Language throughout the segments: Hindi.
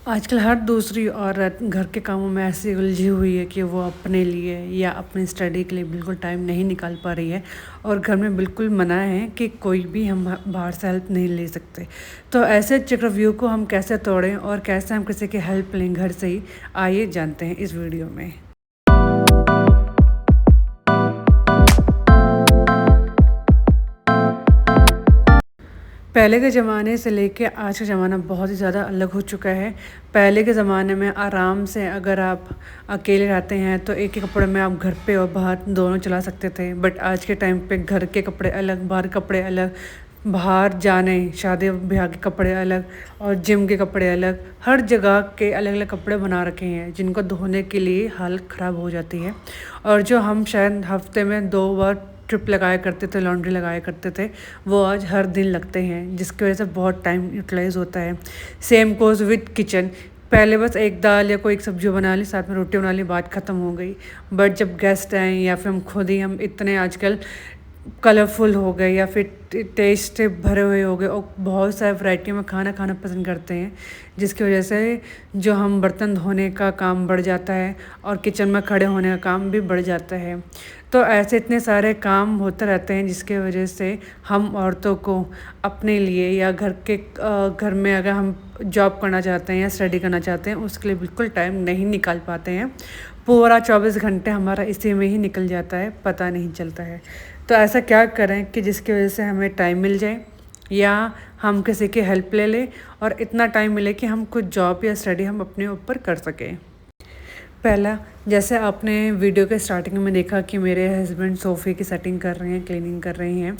आजकल हर दूसरी औरत घर के कामों में ऐसी उलझी हुई है कि वो अपने लिए या अपनी स्टडी के लिए बिल्कुल टाइम नहीं निकाल पा रही है। और घर में बिल्कुल मना है कि कोई भी हम बाहर से हेल्प नहीं ले सकते। तो ऐसे चक्रव्यूह को हम कैसे तोड़ें और कैसे हम किसी की हेल्प लें घर से ही, आइए जानते हैं इस वीडियो में। पहले के ज़माने से लेके आज का ज़माना बहुत ही ज़्यादा अलग हो चुका है। पहले के ज़माने में आराम से अगर आप अकेले रहते हैं तो एक ही कपड़े में आप घर पे और बाहर दोनों चला सकते थे। बट आज के टाइम पे घर के कपड़े अलग, बाहर के कपड़े अलग, बाहर जाने शादी ब्याह के कपड़े अलग और जिम के कपड़े अलग, हर जगह के अलग अलग कपड़े बना रखे हैं जिनको धोने के लिए हालत ख़राब हो जाती है। और जो हम शायद हफ्ते में 2 बार ट्रिप लगाया करते थे, लॉन्ड्री लगाया करते थे, वो आज हर दिन लगते हैं, जिसकी वजह से बहुत टाइम यूटिलाइज़ होता है। Same goes with kitchen. पहले बस एक दाल या कोई एक सब्ज़ी बना ली, साथ में रोटी बना ली, बात ख़त्म हो गई। बट जब गेस्ट आए या फिर हम खुद ही, हम इतने आजकल कलरफुल हो गए या फिर टेस्ट भरे हुए हो गए और बहुत सारी वैरायटी में खाना खाना पसंद करते हैं, जिसकी वजह से जो हम बर्तन धोने का काम बढ़ जाता है और किचन में खड़े होने का काम भी बढ़ जाता है। तो ऐसे इतने सारे काम होते रहते हैं जिसकी वजह से हम औरतों को अपने लिए या घर में अगर हम जॉब करना चाहते हैं या स्टडी करना चाहते हैं, उसके लिए बिल्कुल टाइम नहीं निकाल पाते हैं। पूरा 24 घंटे हमारा इसी में ही निकल जाता है, पता नहीं चलता है। तो ऐसा क्या करें कि जिसकी वजह से हमें टाइम मिल जाए या हम किसी की हेल्प ले लें और इतना टाइम मिले कि हम कुछ जॉब या स्टडी हम अपने ऊपर कर सकें। पहला, जैसे आपने वीडियो के स्टार्टिंग में देखा कि मेरे हस्बैंड सोफ़े की सेटिंग कर रहे हैं, क्लीनिंग कर रहे हैं।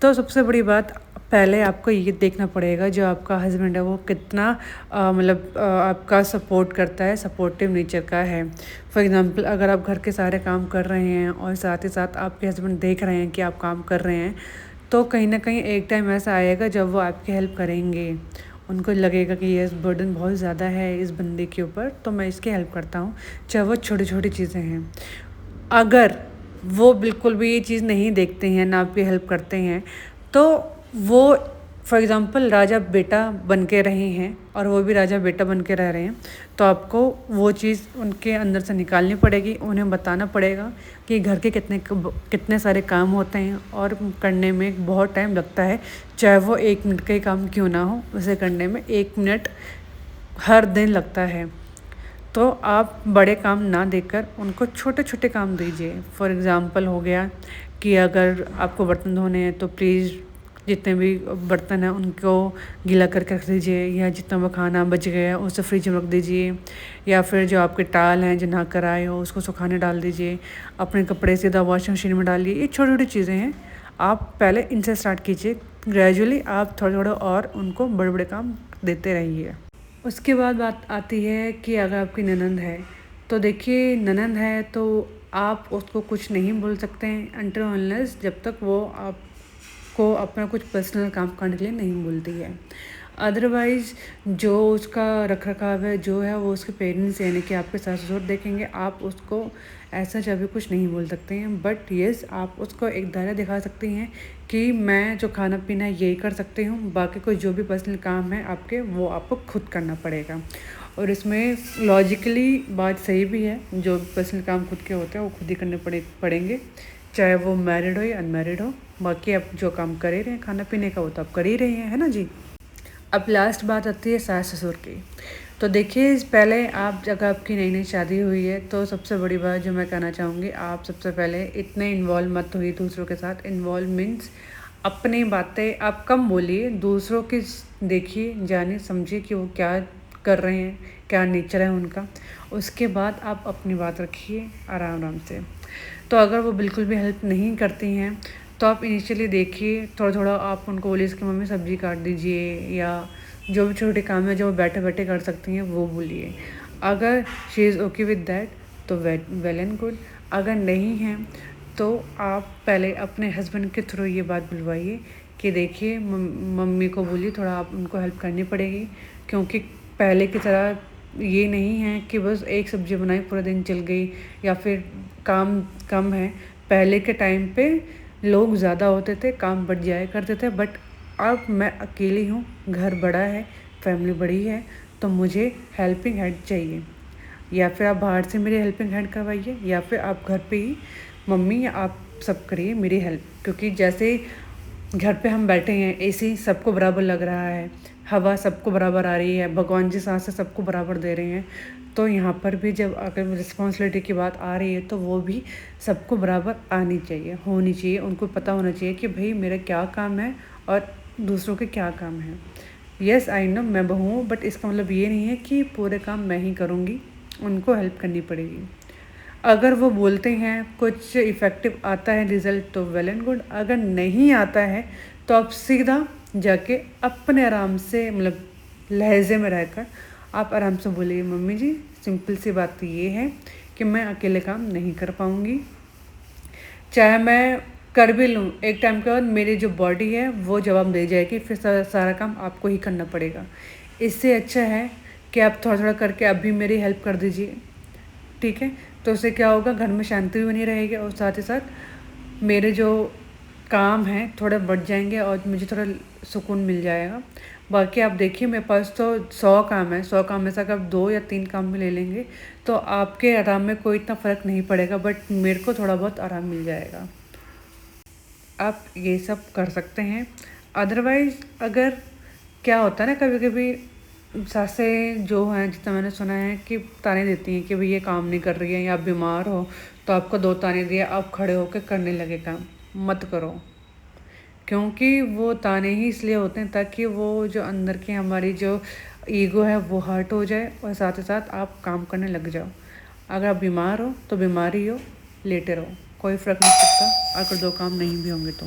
तो सबसे बड़ी बात, पहले आपको ये देखना पड़ेगा जो आपका हस्बैंड है वो कितना आपका सपोर्ट करता है, सपोर्टिव नेचर का है। फॉर एग्ज़ाम्पल, अगर आप घर के सारे काम कर रहे हैं और साथ ही साथ आपके हस्बैंड देख रहे हैं कि आप काम कर रहे हैं, तो कहीं ना कहीं एक टाइम ऐसा आएगा जब वो आपकी हेल्प करेंगे। उनको लगेगा कि ये बर्डन बहुत ज़्यादा है इस बंदे के ऊपर, तो मैं इसकी हेल्प करता हूँ, चाहे वो छोटी छोटी चीज़ें हैं। अगर वो बिल्कुल भी ये चीज़ नहीं देखते हैं, ना आपकी हेल्प करते हैं, तो वो फॉर एग्ज़ाम्पल राजा बेटा बन के रहे हैं और वो भी राजा बेटा बन के रह रहे हैं, तो आपको वो चीज़ उनके अंदर से निकालनी पड़ेगी। उन्हें बताना पड़ेगा कि घर के कितने सारे काम होते हैं और करने में बहुत टाइम लगता है, चाहे वो 1 मिनट का ही काम क्यों ना हो, उसे करने में 1 मिनट हर दिन लगता है। तो आप बड़े काम ना देकर उनको छोटे छोटे काम दीजिए। फॉर एग्ज़ाम्पल हो गया कि अगर आपको बर्तन धोने हैं तो प्लीज़ जितने भी बर्तन हैं उनको गीला करके रख दीजिए, या जितना वो खाना बच गया उसे फ्रिज में रख दीजिए, या फिर जो आपके टाल हैं जो नहा कर आए हो उसको सुखाने डाल दीजिए, अपने कपड़े सीधा वॉशिंग मशीन में डालिए। ये छोटी छोटी चीज़ें हैं, आप पहले इनसे स्टार्ट कीजिए। ग्रेजुअली आप थोड़े थोड़े और उनको बड़े बड़े काम देते रहिए। उसके बाद बात आती है कि अगर आपकी ननंद है, तो देखिए ननंद है तो आप उसको कुछ नहीं बोल सकते हैं अनटिल अनलेस जब तक वो आपको अपना कुछ पर्सनल काम करने के लिए नहीं बोलती है। अदरवाइज़ जो उसका रख रखाव है जो है वो उसके पेरेंट्स यानी कि आपके सास ससुर देखेंगे। आप उसको ऐसा जब भी कुछ नहीं बोल सकते हैं, बट येस आप उसको एक दायरा दिखा सकती हैं कि मैं जो खाना पीना है यही कर सकती हूँ, बाकी कोई जो भी पर्सनल काम है आपके वो आपको खुद करना पड़ेगा। और इसमें लॉजिकली बात सही भी है, जो भी पर्सनल काम खुद के होते हैं वो खुद ही करने पड़ेंगे, चाहे वो मैरिड हो या अनमैरिड हो। बाकी आप जो काम कर ही रहे हैं खाना पीने का वो तो आप कर ही रहे हैं, है ना जी। अब लास्ट बात आती है सास ससुर की। तो देखिए पहले आप जब आपकी नई नई शादी हुई है तो सबसे बड़ी बात जो मैं कहना चाहूँगी, आप सबसे पहले इतने इन्वॉल्व मत हुई दूसरों के साथ। इन्वॉल्व मीन्स अपनी बातें आप कम बोलिए, दूसरों की देखिए, जानिए, समझिए कि वो क्या कर रहे हैं, क्या नेचर है उनका। उसके बाद आप अपनी बात रखिए आराम आराम से। तो अगर वो बिल्कुल भी हेल्प नहीं करती हैं तो आप इनिशियली देखिए, थोड़ा थोड़ा आप उनको बोलिए कि मम्मी सब्ज़ी काट दीजिए, या जो भी छोटे काम है जो वो बैठे बैठे कर सकती हैं वो बोलिए। अगर she is okay with that तो वेल एंड गुड। अगर नहीं है तो आप पहले अपने हस्बैंड के थ्रू ये बात बुलवाइए कि देखिए मम्मी को बोलिए थोड़ा आप उनको हेल्प करनी पड़ेगी, क्योंकि पहले की तरह ये नहीं है कि बस एक सब्ज़ी बनाई पूरा दिन चल गई या फिर काम कम है। पहले के टाइम पे लोग ज़्यादा होते थे, काम बढ़ जाया करते थे, बट अब मैं अकेली हूँ, घर बड़ा है, फैमिली बड़ी है, तो मुझे हेल्पिंग हैंड चाहिए। या फिर आप बाहर से मेरी हेल्पिंग हैंड करवाइए, या फिर आप घर पे ही मम्मी या आप सब करिए मेरी हेल्प। क्योंकि जैसे घर पे हम बैठे हैं, एसी सबको बराबर लग रहा है, हवा सबको बराबर आ रही है, भगवान जी सांसें सबको बराबर दे रहे हैं, तो यहाँ पर भी जब अगर रिस्पॉन्सिबिलिटी की बात आ रही है तो वो भी सबको बराबर आनी चाहिए, होनी चाहिए। उनको पता होना चाहिए कि भाई मेरा क्या काम है और दूसरों के क्या काम है। यस आई नो मैं बहू हूँ, बट इसका मतलब ये नहीं है कि पूरे काम मैं ही करूँगी, उनको हेल्प करनी पड़ेगी। अगर वो बोलते हैं कुछ इफ़ेक्टिव आता है रिज़ल्ट तो वेल एंड गुड, अगर नहीं आता है तो आप सीधा जाके अपने आराम से, मतलब लहजे में रहकर आप आराम से बोलिए, मम्मी जी सिंपल सी बात तो ये है कि मैं अकेले काम नहीं कर पाऊँगी। चाहे मैं कर भी लूँ, एक टाइम के बाद मेरी जो बॉडी है वो जवाब दे जाएगी, फिर सारा काम आपको ही करना पड़ेगा। इससे अच्छा है कि आप थोड़ा थोड़ा करके अब भी मेरी हेल्प कर दीजिए, ठीक है। तो उससे क्या होगा, घर में शांति भी बनी रहेगी और साथ ही साथ मेरे जो काम हैं थोड़े बढ़ जाएंगे और मुझे थोड़ा सुकून मिल जाएगा। बाकी आप देखिए मेरे पास तो 100 काम है, 100 काम में से अगर आप 2 या 3 काम भी ले लेंगे तो आपके आराम में कोई इतना फ़र्क नहीं पड़ेगा, बट मेरे को थोड़ा बहुत आराम मिल जाएगा। आप ये सब कर सकते हैं। अदरवाइज़ अगर क्या होता है ना, कभी कभी सासें जो हैं, जितना मैंने सुना है कि ताने देती हैं कि भाई ये काम नहीं कर रही है, या आप बीमार हो तो आपको 2 ताने दिए, आप खड़े होकर करने लगे काम, मत करो। क्योंकि वो ताने ही इसलिए होते हैं ताकि वो जो अंदर की हमारी जो ईगो है वो हर्ट हो जाए और साथ ही साथ आप काम करने लग जाओ। अगर आप बीमार हो तो बीमार ही हो, लेटे रहो, कोई फ़र्क नहीं पड़ता अगर 2 काम नहीं भी होंगे तो।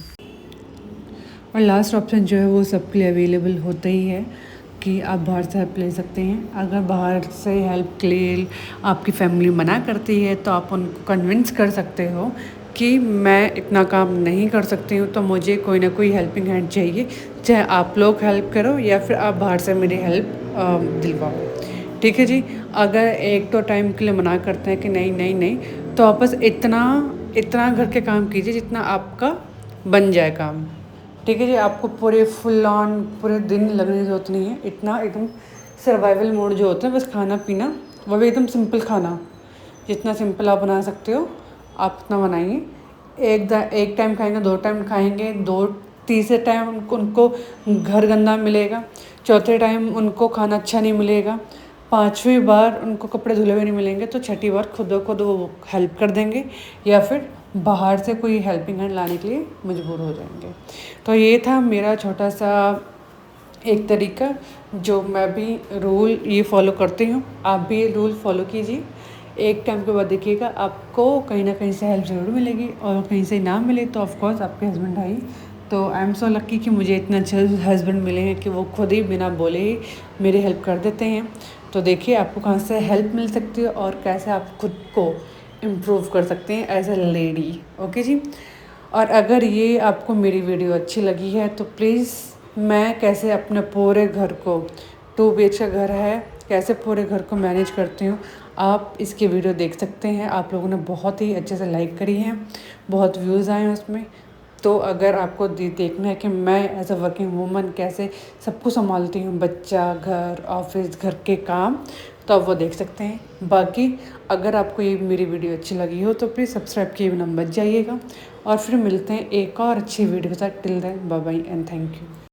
और लास्ट ऑप्शन जो है वो सबके लिए अवेलेबल होता ही है कि आप बाहर से हेल्प ले सकते हैं। अगर बाहर से हेल्प के लिए आपकी फैमिली मना करती है तो आप उनको कन्विंस कर सकते हो कि मैं इतना काम नहीं कर सकती हूँ, तो मुझे कोई ना कोई हेल्पिंग हैंड चाहिए, चाहे आप लोग हेल्प करो या फिर आप बाहर से मेरी हेल्प दिलवाओ, ठीक है जी। अगर एक तो टाइम के लिए मना करते हैं कि नहीं नहीं नहीं, तो आप बस इतना इतना घर के काम कीजिए जितना आपका बन जाए काम, ठीक है जी। आपको पूरे फुल ऑन पूरे दिन लगने की ज़रूरत नहीं है, इतना एकदम सर्वाइवल मोड जो होता है, बस खाना पीना, वो भी एकदम सिंपल खाना, जितना सिंपल आप बना सकते हो आप उतना बनाइए। एक टाइम खाएंगे, 2 टाइम खाएंगे, तीसरे टाइम उनको घर गंदा मिलेगा, चौथे टाइम उनको खाना अच्छा नहीं मिलेगा, 5वीं बार उनको कपड़े धुले हुए नहीं मिलेंगे, तो छठी बार खुद वो हेल्प कर देंगे या फिर बाहर से कोई हेल्पिंग हैंड लाने के लिए मजबूर हो जाएंगे। तो ये था मेरा छोटा सा एक तरीका, जो मैं भी रूल ये फॉलो करती हूँ, आप भी ये रूल फॉलो कीजिए। एक टाइम के बाद देखिएगा आपको कहीं ना कहीं से हेल्प ज़रूर मिलेगी, और कहीं से ना मिले तो ऑफकोर्स आपके हस्बैंड है ही। तो आई एम सो लक्की कि मुझे इतने अच्छे हस्बैंड मिले हैं कि वो खुद ही बिना बोले ही मेरी हेल्प कर देते हैं। तो देखिए आपको कहाँ से हेल्प मिल सकती है और कैसे आप खुद को इम्प्रूव कर सकते हैं एज अ लेडी, ओके जी। और अगर ये आपको मेरी वीडियो अच्छी लगी है तो प्लीज़, मैं कैसे अपने पूरे घर को, 2 BH का घर है, कैसे पूरे घर को मैनेज करती हूँ, आप इसकी वीडियो देख सकते हैं। आप लोगों ने बहुत ही अच्छे से लाइक करी है, बहुत व्यूज़ आए हैं उसमें। तो अगर आपको देखना है कि मैं एज अ वर्किंग वूमन कैसे सब कुछ संभालती हूँ, बच्चा, घर, ऑफिस, घर के काम, तो आप वो देख सकते हैं। बाकी अगर आपको ये मेरी वीडियो अच्छी लगी हो तो प्लीज़ सब्सक्राइब किए बिना मत जाइएगा, और फिर मिलते हैं एक और अच्छी वीडियो के साथ। Till then bye bye and thank you.